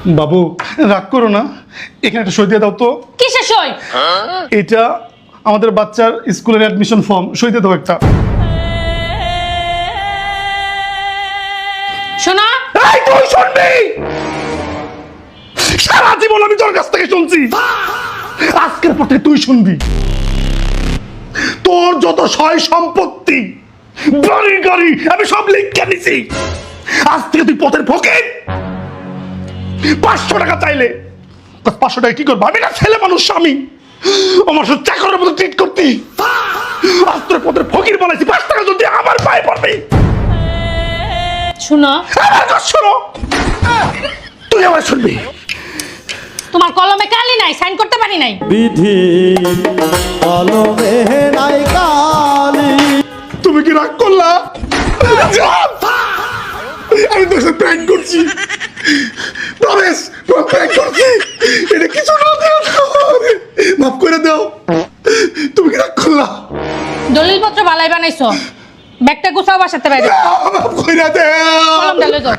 বাবু রাগ করো না, এখানে একটা সই দিয়ে দাও তো। কিসের সই? এটা আমাদের বাচ্চার স্কুলের অ্যাডমিশন ফর্ম, সই দিয়ে দাও একটা। শোনা, এই তুই শুনবি? সারা জীবন আমি তোর কাছ থেকে শুনছি, আজকের পর থেকে তুই শুনবি। তোর যত সয় সম্পত্তি, বাড়ি গাড়ি আমি সব লিখে নিছি। আজ থেকে তুই পথের ফকির। 500 টাকা চাইলে 500 টাকা কি করবো? আমি না ছেলে মানুষ, স্বামী, আমার সাথে চাকরের মতো ট্রিট করতি। আজ তোর পথের ফকির বানাইছি, 5 টাকা যদি আমার পায়ে পড়বে। শোনো, আমার কথা শোনো, তুই আমার শুনবি। তোমার কলমে কালি নাই, সাইন করতে পারি নাই। বিধি কলমে নাই কালি। তুমি কি রাগ করলা? আমি তোর সাথে প্র্যাঙ্ক করছি, প্রমেশ, প্র্যাঙ্ক করছি। এটা কিছু না, মাফ করে দাও। তুমি কি রাগ করলা? দলিলপত্র বালাই বানাইছো, ব্যাগটা গুছাও, বাসাতে বাইরে মাফ করে দাও। কলমটা লয়ে যাও।